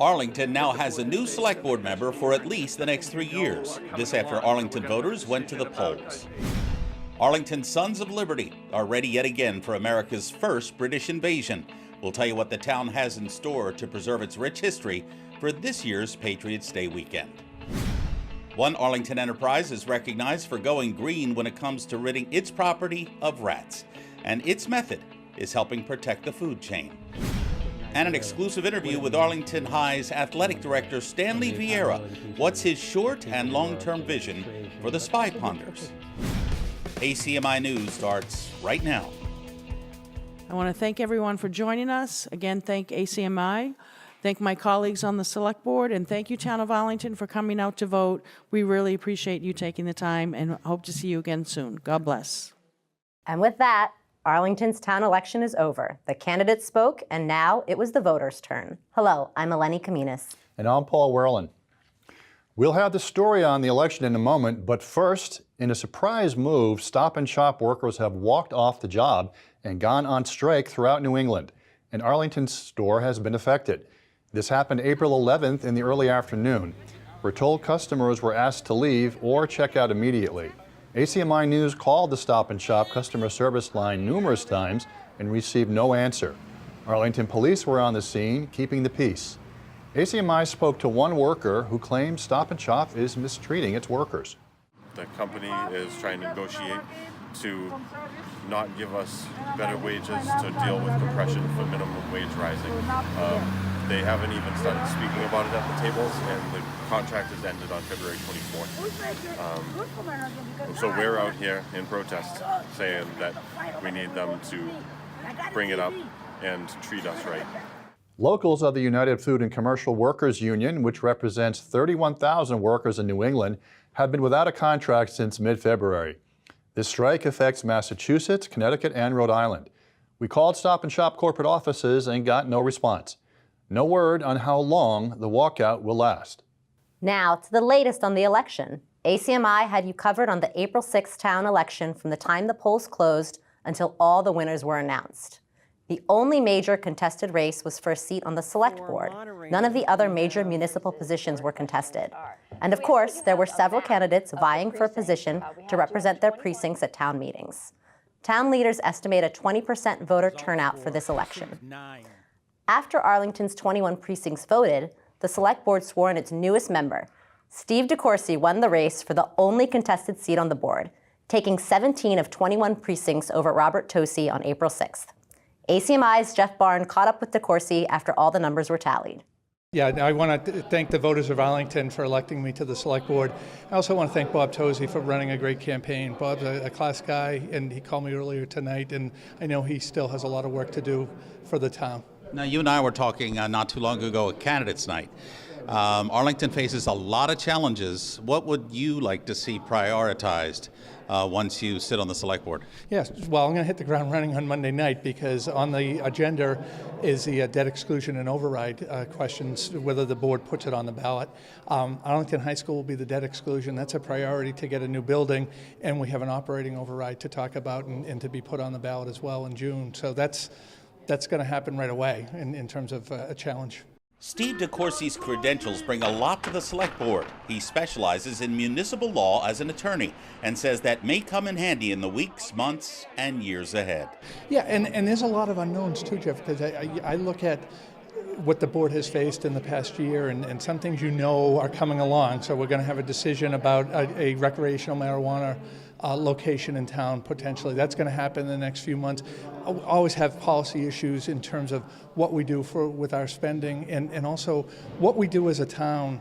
Arlington now has a new select board member for at least the next 3 years. This after Arlington voters went to the polls. Arlington Sons of Liberty are ready yet again for America's first British invasion. We'll tell you what the town has in store to preserve its rich history for this year's Patriots Day weekend. One Arlington enterprise is recognized for going green when it comes to ridding its property of rats, and its method is helping protect the food chain. And an exclusive interview with Arlington High's athletic director, Stanley Vieira. What's his short and long-term vision for the Spy Ponders? ACMi News starts right now. I want to thank everyone for joining us. Again, thank ACMi. Thank my colleagues on the Select Board, and thank you, Town of Arlington, for coming out to vote. We really appreciate you taking the time and hope to see you again soon. God bless. And with that, Arlington's town election is over. The candidates spoke, and now it was the voters' turn. Hello, I'm Eleni Kaminas. And I'm Paul Werlin. We'll have the story on the election in a moment, but first, in a surprise move, Stop and Shop workers have walked off the job and gone on strike throughout New England. An Arlington store has been affected. This happened April 11th in the early afternoon. We're told customers were asked to leave or check out immediately. ACMi News called the Stop and Shop customer service line numerous times and received no answer. Arlington police were on the scene, keeping the peace. ACMi spoke to one worker who claims Stop and Shop is mistreating its workers. The company is trying to negotiate to not give us better wages to deal with compression for minimum wage rising. They haven't even started speaking about it at the tables, and the contract is ended on February 24th. So we're out here in protest saying that we need them to bring it up and treat us right. Locals of the United Food and Commercial Workers Union, which represents 31,000 workers in New England, have been without a contract since mid-February. This strike affects Massachusetts, Connecticut, and Rhode Island. We called Stop and Shop corporate offices and got no response. No word on how long the walkout will last. Now to the latest on the election. ACMi had you covered on the April 6th town election from the time the polls closed until all the winners were announced. The only major contested race was for a seat on the Select Board. None of the other major municipal positions were contested. And of course, there were several candidates vying for a position to represent their precincts at town meetings. Town leaders estimate a 20% voter turnout for this election. After Arlington's 21 precincts voted, the Select Board swore in its newest member. Steve DeCourcy won the race for the only contested seat on the board, taking 17 of 21 precincts over Robert Tosi on April 6th. ACMi's Jeff Barn caught up with DeCourcy after all the numbers were tallied. Yeah, I want to thank the voters of Arlington for electing me to the Select Board. I also want to thank Bob Tosi for running a great campaign. Bob's a class guy, and he called me earlier tonight, and I know he still has a lot of work to do for the town. Now, you and I were talking not too long ago at Candidates Night. Arlington faces a lot of challenges. What would you like to see prioritized once you sit on the Select Board? Yes, well, I'm going to hit the ground running on Monday night because on the agenda is the debt exclusion and override questions, whether the board puts it on the ballot. Arlington High School will be the debt exclusion. That's a priority to get a new building, and we have an operating override to talk about and to be put on the ballot as well in June. So that's going to happen right away in terms of a challenge. Steve DeCourcy's credentials bring a lot to the Select Board. He specializes in municipal law as an attorney and says that may come in handy in the weeks, months, and years ahead. Yeah, and there's a lot of unknowns too, Jeff, because I look at what the board has faced in the past year, and some things are coming along. So we're going to have a decision about a recreational marijuana location in town, potentially. That's going to happen in the next few months. We always have policy issues in terms of what we do with our spending and also what we do as a town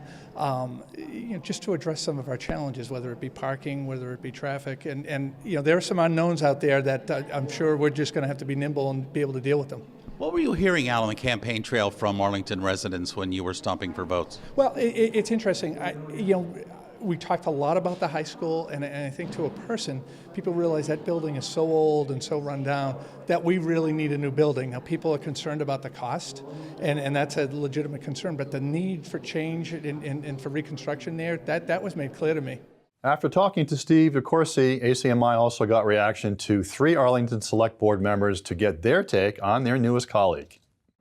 just to address some of our challenges, whether it be parking, whether it be traffic. And there are some unknowns out there that I'm sure we're just going to have to be nimble and be able to deal with them. What were you hearing out on the campaign trail from Arlington residents when you were stomping for votes? Well, it's interesting. We talked a lot about the high school, and I think to a person, people realize that building is so old and so run down that we really need a new building. Now, people are concerned about the cost, and that's a legitimate concern, but the need for change and for reconstruction there, that was made clear to me. After talking to Steve DeCourcy, ACMi also got reaction to 3 Arlington Select Board members to get their take on their newest colleague.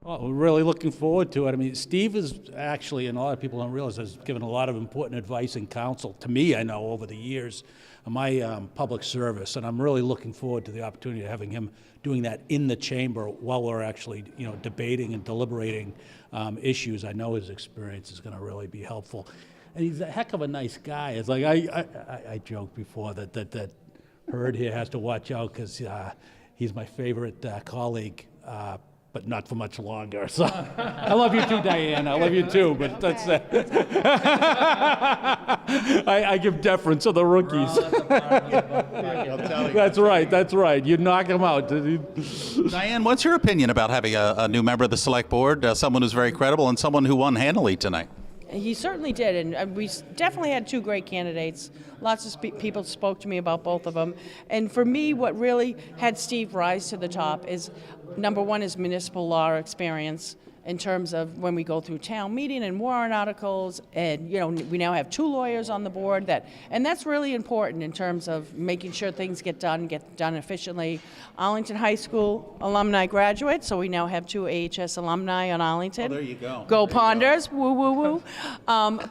Well, we're really looking forward to it. I mean, Steve is actually, and a lot of people don't realize, has given a lot of important advice and counsel to me, I know, over the years of my public service. And I'm really looking forward to the opportunity of having him doing that in the chamber while we're actually, debating and deliberating issues. I know his experience is going to really be helpful. And he's a heck of a nice guy. It's like I joked before that Hurd here has to watch out because he's my favorite colleague, but not for much longer. So I love you too, Diane. I love you too, but that's I give deference to the rookies. That's right. You knock them out. Diane, what's your opinion about having a new member of the Select Board, someone who's very credible and someone who won handily tonight? He certainly did, and we definitely had two great candidates. Lots of people spoke to me about both of them. And for me, what really had Steve rise to the top is, number one, his municipal law experience in terms of when we go through town meeting and warrant articles, and we now have 2 lawyers on the board, and that's really important in terms of making sure things get done efficiently. Arlington High School alumni graduate, so we now have 2 AHS alumni on Arlington. Oh, there you go. Go Ponders, woo, woo, woo.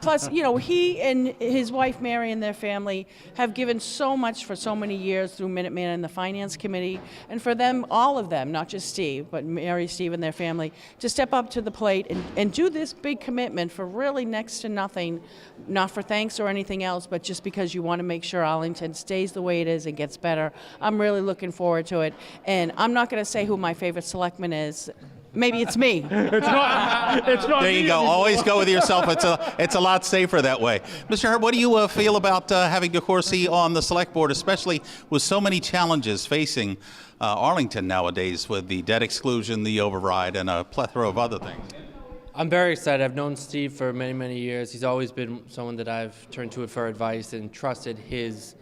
Plus, he and his wife Mary and their family have given so much for so many years through Minuteman and the Finance Committee, and for them, all of them, not just Steve, but Mary, Steve, and their family, to step up to the plate and do this big commitment for really next to nothing, not for thanks or anything else, but just because you want to make sure Arlington stays the way it is and gets better. I'm really looking forward to it. And I'm not going to say who my favorite selectman is. Maybe it's me. It's not There you go. Always go with yourself. It's a lot safer that way. Mr. Hurd, what do you feel about having DeCourcy on the Select Board, especially with so many challenges facing Arlington nowadays with the debt exclusion, the override, and a plethora of other things? I'm very excited. I've known Steve for many, many years. He's always been someone that I've turned to for advice and trusted his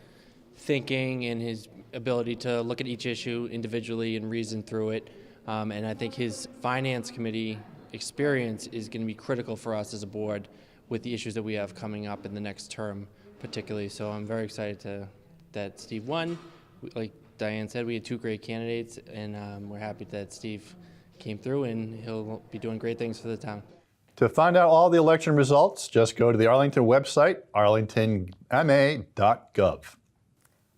thinking and his ability to look at each issue individually and reason through it. And I think his Finance Committee experience is going to be critical for us as a board with the issues that we have coming up in the next term particularly. So I'm very excited that Steve won. Like Diane said, we had 2 great candidates, and we're happy that Steve came through, and he'll be doing great things for the town. To find out all the election results, just go to the Arlington website, arlingtonma.gov.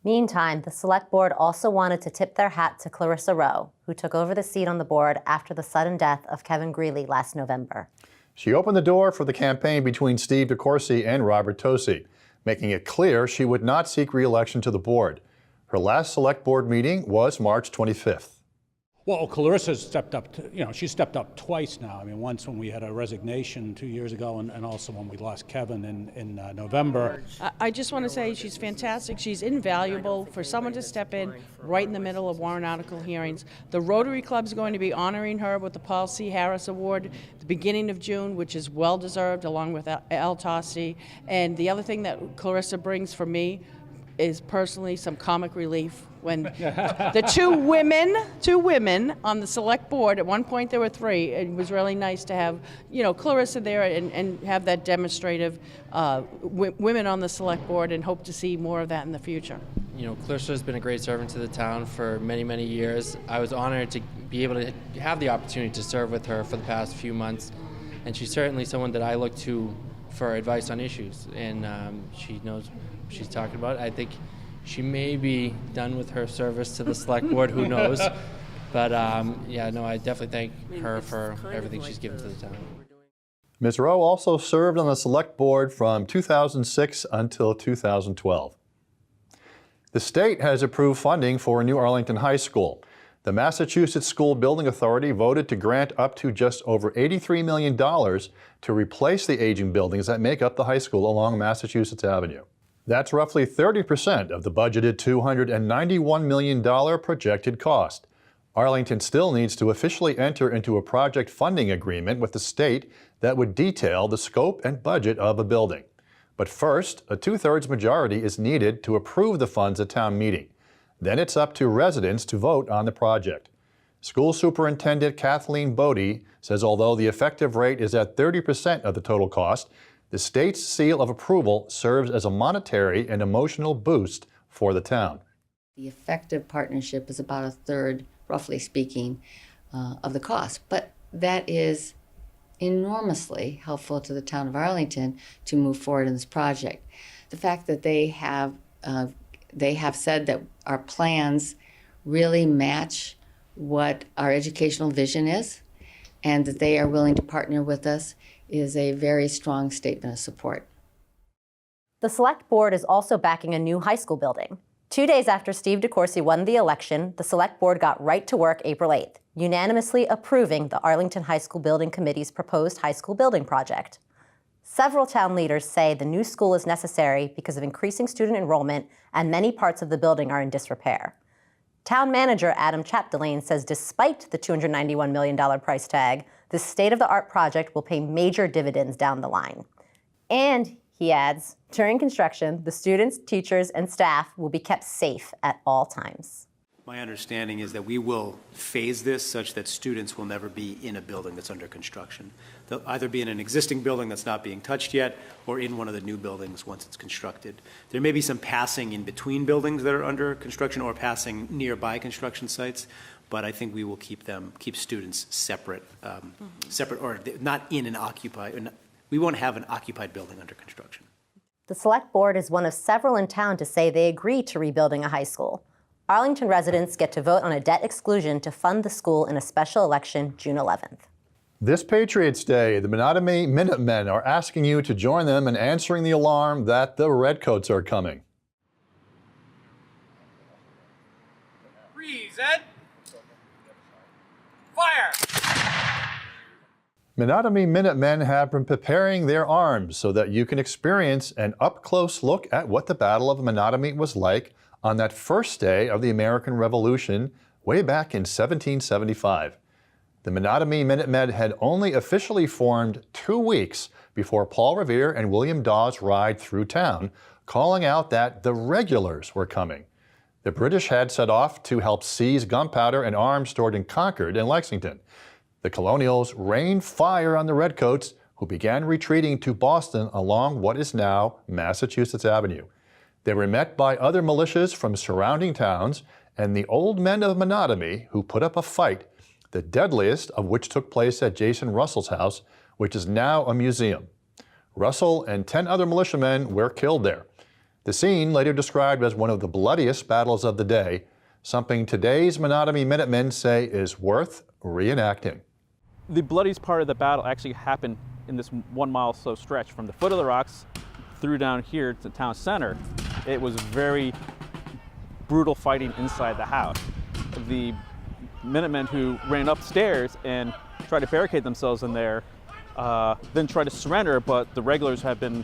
Meantime, the Select Board also wanted to tip their hat to Clarissa Rowe, who took over the seat on the board after the sudden death of Kevin Greeley last November. She opened the door for the campaign between Steve DeCourcy and Robert Tosi, making it clear she would not seek re-election to the board. Her last Select Board meeting was March 25th. Well, Clarissa's stepped up, she's stepped up twice now. I mean, once when we had a resignation 2 years ago, and also when we lost Kevin in November. I just want to say she's fantastic. She's invaluable for someone to step in right in the middle of warrant article hearings. The Rotary Club's going to be honoring her with the Paul C. Harris Award at the beginning of June, which is well-deserved, along with Al Tosti. And the other thing that Clarissa brings for me is personally some comic relief when the two women on the Select Board, at one point there were 3, it was really nice to have, Clarissa there and have that demonstrative women on the Select Board, and hope to see more of that in the future. Clarissa has been a great servant to the town for many, many years. I was honored to be able to have the opportunity to serve with her for the past few months, and she's certainly someone that I look to for advice on issues, and she knows what she's talking about. I think she may be done with her service to the Select Board, who knows. But I definitely thank her for everything she's given to the town. Ms. Rowe also served on the Select Board from 2006 until 2012. The state has approved funding for a new Arlington High School. The Massachusetts School Building Authority voted to grant up to just over $83 million to replace the aging buildings that make up the high school along Massachusetts Avenue. That's roughly 30% of the budgeted $291 million projected cost. Arlington still needs to officially enter into a project funding agreement with the state that would detail the scope and budget of a building. But first, a 2/3 majority is needed to approve the funds at town meeting. Then it's up to residents to vote on the project. School Superintendent Kathleen Bodie says although the effective rate is at 30% of the total cost, the state's seal of approval serves as a monetary and emotional boost for the town. The effective partnership is about 1/3, roughly speaking, of the cost. But that is enormously helpful to the town of Arlington to move forward in this project. The fact that they have said that our plans really match what our educational vision is, and that they are willing to partner with us is a very strong statement of support. The Select Board is also backing a new high school building. 2 days after Steve DeCourcy won the election, the Select Board got right to work April 8th, unanimously approving the Arlington High School Building Committee's proposed high school building project. Several town leaders say the new school is necessary because of increasing student enrollment and many parts of the building are in disrepair. Town manager Adam Chapdelaine says despite the $291 million price tag, this state-of-the-art project will pay major dividends down the line. And, he adds, during construction, the students, teachers, and staff will be kept safe at all times. My understanding is that we will phase this such that students will never be in a building that's under construction. They'll either be in an existing building that's not being touched yet or in one of the new buildings once it's constructed. There may be some passing in between buildings that are under construction or passing nearby construction sites, but I think we will keep students separate, or not in an occupied, we won't have an occupied building under construction. The Select Board is one of several in town to say they agree to rebuilding a high school. Arlington residents get to vote on a debt exclusion to fund the school in a special election June 11th. This Patriots Day, the Unanimously Minutemen are asking you to join them in answering the alarm that the Redcoats are coming. Freeze, Ed! Fire! Unanimously Minutemen have been preparing their arms so that you can experience an up-close look at what the Battle of Menominee was like on that first day of the American Revolution way back in 1775. The Unanimously Minutemen had only officially formed 2 weeks before Paul Revere and William Dawes ride through town, calling out that the regulars were coming. The British had set off to help seize gunpowder and arms stored in Concord and Lexington. The Colonials rained fire on the Redcoats, who began retreating to Boston along what is now Massachusetts Avenue. They were met by other militias from surrounding towns and the old men of Menominee, who put up a fight, the deadliest of which took place at Jason Russell's house, which is now a museum. Russell and 10 other militiamen were killed there. The scene, later described as one of the bloodiest battles of the day, something today's Menominee Minutemen say is worth reenacting. The bloodiest part of the battle actually happened in this 1 mile or so stretch from the foot of the rocks through down here to town center. It was very brutal fighting inside the house. The Minutemen who ran upstairs and tried to barricade themselves in there, then tried to surrender, but the regulars have been,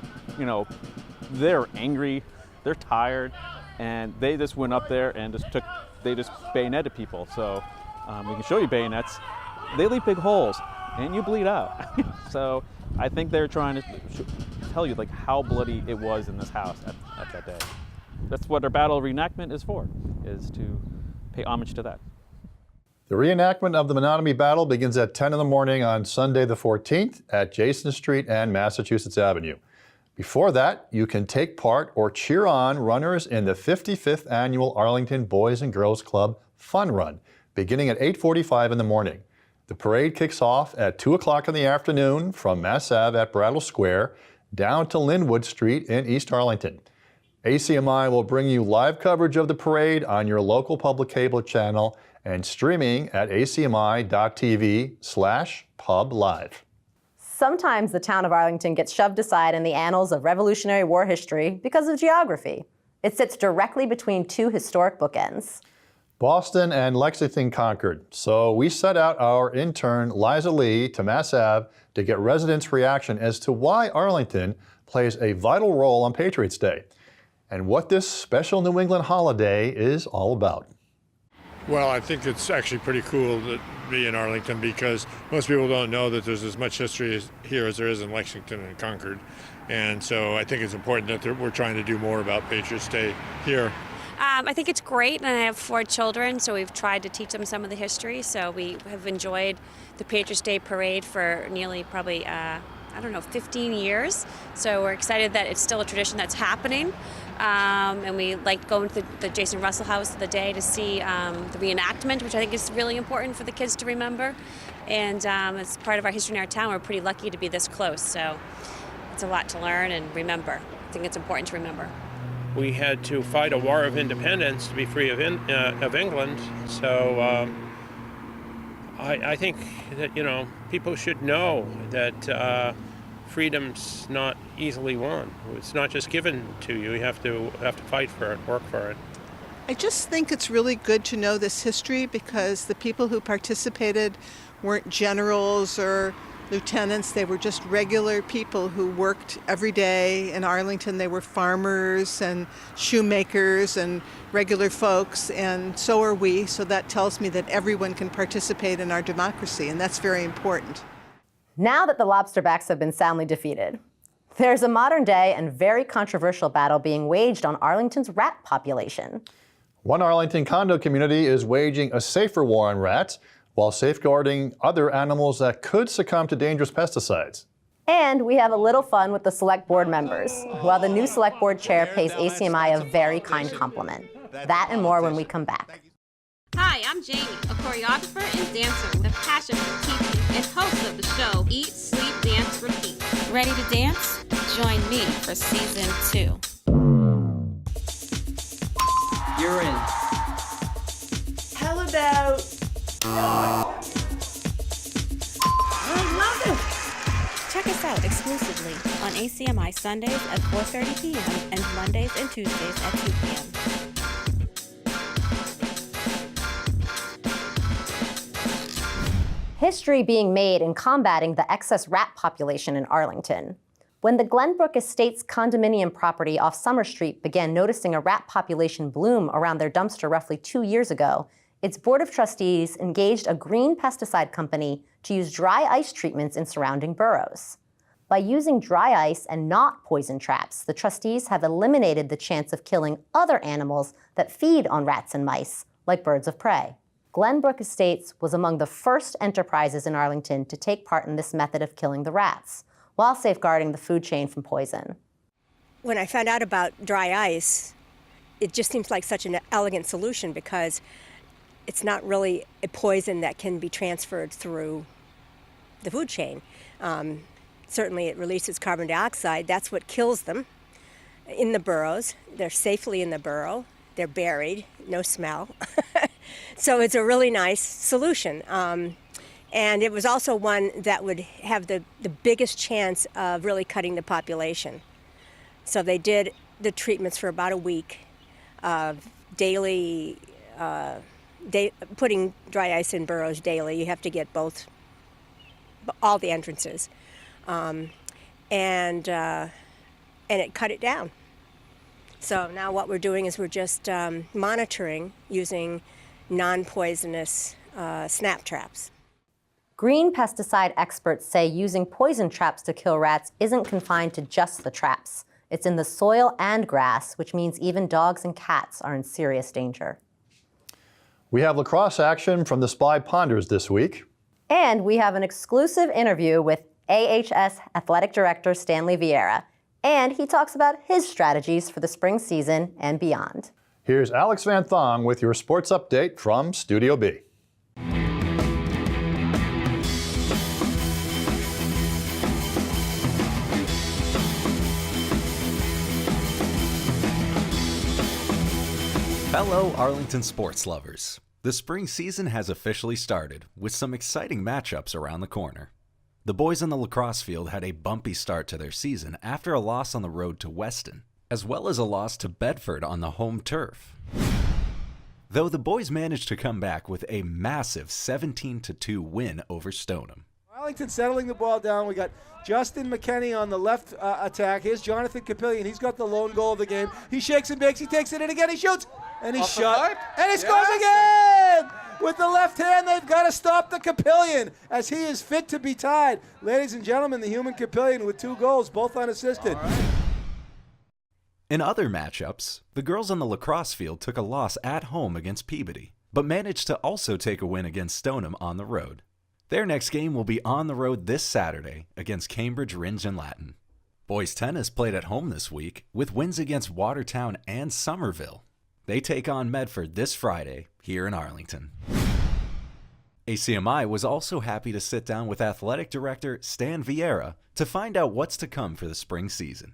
they're angry, they're tired, and they just went up there and they just bayoneted people. So we can show you bayonets. They leave big holes and you bleed out. So I think they're trying to tell you how bloody it was in this house at that day. That's what our battle reenactment is for, is to pay homage to that. The reenactment of the Menominee battle begins at 10 in the morning on Sunday the 14th at Jason Street and Massachusetts Avenue. Before that, you can take part or cheer on runners in the 55th Annual Arlington Boys and Girls Club Fun Run, beginning at 8:45 in the morning. The parade kicks off at 2 o'clock in the afternoon from Mass Ave at Brattle Square down to Linwood Street in East Arlington. ACMi will bring you live coverage of the parade on your local public cable channel and streaming at acmi.tv/publive. Sometimes the town of Arlington gets shoved aside in the annals of Revolutionary War history because of geography. It sits directly between two historic bookends. Boston and Lexington conquered, so we set out our intern Liza Lee to Mass Ave to get residents' reaction as to why Arlington plays a vital role on Patriots Day and what this special New England holiday is all about. Well, I think it's actually pretty cool to be in Arlington because most people don't know that there's as much history here as there is in Lexington and Concord. And so I think it's important that we're trying to do more about Patriots Day here. I think it's great, and I have 4 children, so we've tried to teach them some of the history. So we have enjoyed the Patriots Day parade for nearly probably, 15 years. So we're excited that it's still a tradition that's happening. And we like going to the Jason Russell house of the day to see the reenactment, which I think is really important for the kids to remember. And as part of our history in our town, we're pretty lucky to be this close. So it's a lot to learn and remember. I think it's important to remember. We had to fight a war of independence to be free of England. So I think that, people should know that freedom's not easily won. It's not just given to you. You have to fight for it, work for it. I just think it's really good to know this history because the people who participated weren't generals or lieutenants. They were just regular people who worked every day in Arlington. They were farmers and shoemakers and regular folks, and so are we. So that tells me that everyone can participate in our democracy, and that's very important. Now that the lobsterbacks have been soundly defeated, there's a modern day and very controversial battle being waged on Arlington's rat population. One Arlington condo community is waging a safer war on rats while safeguarding other animals that could succumb to dangerous pesticides. And we have a little fun with the select board members, while the new select board chair pays ACMi a very kind compliment. That and more when we come back. Hi, I'm Jamie, a choreographer and dancer with a passion for TV and host of the show Eat, Sleep, Dance, Repeat. Ready to dance? Join me for season 2. You're in. How about... I love it! Check us out exclusively on ACMi Sundays at 4:30 p.m. and Mondays and Tuesdays at 2 p.m. History being made in combating the excess rat population in Arlington. When the Glenbrook Estates condominium property off Summer Street began noticing a rat population bloom around their dumpster roughly 2 years ago, its board of trustees engaged a green pesticide company to use dry ice treatments in surrounding boroughs. By using dry ice and not poison traps, the trustees have eliminated the chance of killing other animals that feed on rats and mice, like birds of prey. Glenbrook Estates was among the first enterprises in Arlington to take part in this method of killing the rats, while safeguarding the food chain from poison. When I found out about dry ice, it just seems like such an elegant solution because it's not really a poison that can be transferred through the food chain. Certainly it releases carbon dioxide. That's what kills them in the burrows. They're safely in the burrow. They're buried, no smell. So it's a really nice solution. And it was also one that would have the biggest chance of really cutting the population. So they did the treatments for about a week of daily, putting dry ice in burrows daily. You have to get all the entrances. And it cut it down. So now what we're doing is we're just monitoring using non-poisonous snap traps. Green pesticide experts say using poison traps to kill rats isn't confined to just the traps. It's in the soil and grass, which means even dogs and cats are in serious danger. We have lacrosse action from the Spy Ponders this week. And we have an exclusive interview with AHS Athletic Director Stanley Vieira. And he talks about his strategies for the spring season and beyond. Here's Alex Van Thong with your sports update from Studio B. Hello, Arlington sports lovers. The spring season has officially started, with some exciting matchups around the corner. The boys on the lacrosse field had a bumpy start to their season after a loss on the road to Weston, as well as a loss to Bedford on the home turf. Though the boys managed to come back with a massive 17-2 win over Stoneham. Arlington settling the ball down. We got Justin McKenney on the left attack. Here's Jonathan Capillion. He's got the lone goal of the game. He shakes and bakes. He takes it in again. He shoots. And he shot. And he scores again! With the left hand, they've got to stop the Capillion as he is fit to be tied. Ladies and gentlemen, the human Capillion with 2 goals, both unassisted. In other matchups, the girls on the lacrosse field took a loss at home against Peabody, but managed to also take a win against Stoneham on the road. Their next game will be on the road this Saturday against Cambridge Rindge and Latin. Boys tennis played at home this week with wins against Watertown and Somerville. They take on Medford this Friday here in Arlington. ACMi was also happy to sit down with Athletic Director Stan Vieira to find out what's to come for the spring season.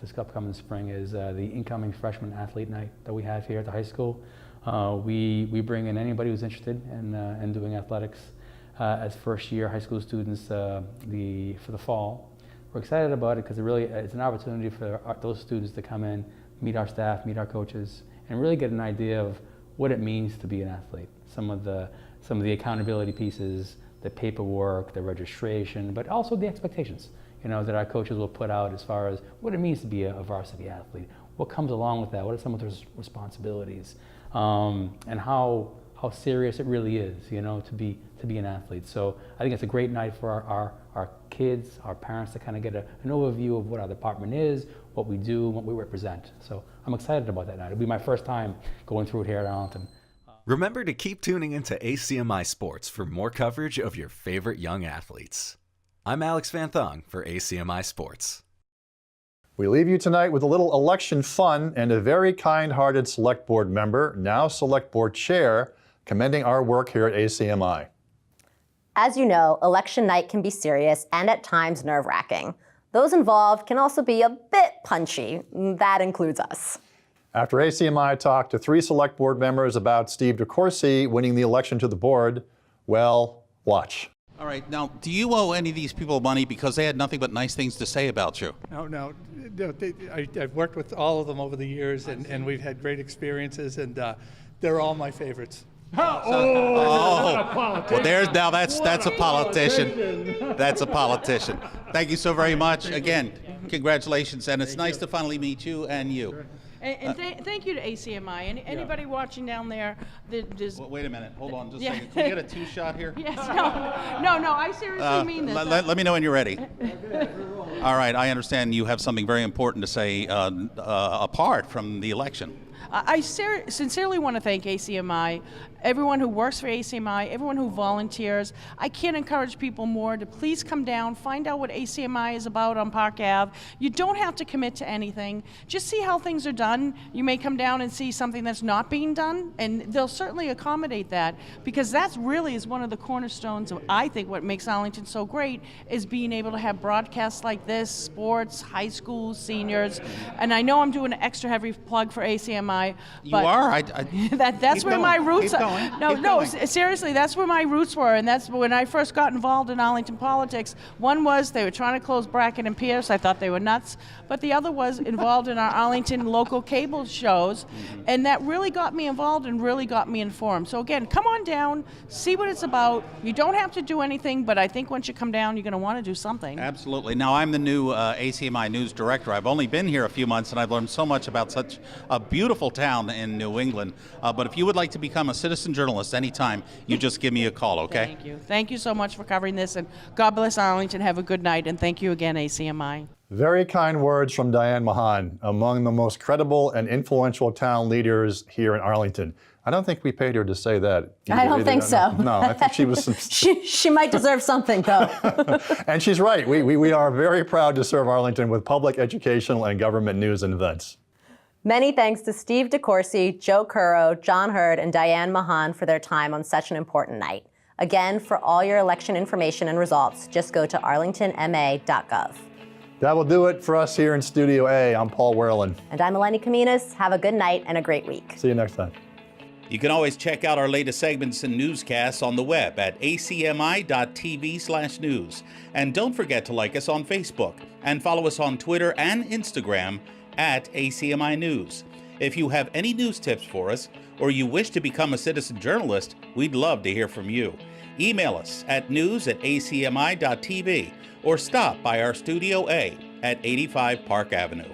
This upcoming spring is the incoming freshman athlete night that we have here at the high school. We bring in anybody who's interested in doing athletics as first-year high school students for the fall. We're excited about it because it's an opportunity for those students to come in, meet our staff, meet our coaches, and really get an idea of what it means to be an athlete. Some of the accountability pieces, the paperwork, the registration, but also the expectations, that our coaches will put out as far as what it means to be a varsity athlete, what comes along with that, what are some of those responsibilities, and how serious it really is, to be an athlete. So I think it's a great night for our kids, our parents to kind of get an overview of what our department is, what we do, what we represent. So I'm excited about that night. It'll be my first time going through it here at Arlington. Remember to keep tuning into ACMi Sports for more coverage of your favorite young athletes. I'm Alex Van Thong for ACMi Sports. We leave you tonight with a little election fun and a very kind-hearted Select Board member, now Select Board Chair, commending our work here at ACMi. As you know, election night can be serious and at times nerve-wracking. Those involved can also be a bit punchy. That includes us. After ACMi talked to 3 Select Board members about Steve DeCourcy winning the election to the board, well, watch. All right, now, do you owe any of these people money because they had nothing but nice things to say about you? No. I've worked with all of them over the years, and we've had great experiences, and they're all my favorites. Well, that's a politician. That's a politician. Thank you so very much. Again, congratulations, and it's nice to finally meet you and you. And thank you to ACMi. Anybody watching down there? Wait a minute. Hold on just a second. Can we get a 2-shot here? Yes. No. I seriously mean this. Let me know when you're ready. All right. I understand you have something very important to say apart from the election. I sincerely want to thank ACMi, everyone who works for ACMi, everyone who volunteers. I can't encourage people more to please come down, find out what ACMi is about on Park Ave. You don't have to commit to anything. Just see how things are done. You may come down and see something that's not being done, and they'll certainly accommodate that, because that really is one of the cornerstones of, I think, what makes Arlington so great is being able to have broadcasts like this, sports, high school, seniors. And I know I'm doing an extra heavy plug for ACMi. You are? That's where my roots are. No, seriously, that's where my roots were, and that's when I first got involved in Arlington politics. One was they were trying to close Brackett and Pierce. I thought they were nuts. But the other was involved in our Arlington local cable shows, and that really got me involved and really got me informed. So again, come on down, see what it's about. You don't have to do anything, but I think once you come down, you're going to want to do something. Absolutely. Now, I'm the new ACMi News Director. I've only been here a few months, and I've learned so much about such a beautiful town in New England. But if you would like to become a citizen journalist anytime, you just give me a call, okay? Thank you. Thank you so much for covering this, and God bless Arlington. Have a good night, and thank you again, ACMi. Very kind words from Diane Mahan, among the most credible and influential town leaders here in Arlington. I don't think we paid her to say that. I don't think so. No, I think she was... she might deserve something, though. And she's right. We are very proud to serve Arlington with public, educational, and government news and events. Many thanks to Steve DeCourcy, Joe Curro, John Hurd, and Diane Mahan for their time on such an important night. Again, for all your election information and results, just go to arlingtonma.gov. That will do it for us here in Studio A. I'm Paul Werlin. And I'm Eleni Kaminas. Have a good night and a great week. See you next time. You can always check out our latest segments and newscasts on the web at acmi.tv/news. And don't forget to like us on Facebook and follow us on Twitter and Instagram at ACMi News. If you have any news tips for us, or you wish to become a citizen journalist, we'd love to hear from you. Email us at news@acmi.tv or stop by our Studio A at 85 Park Avenue.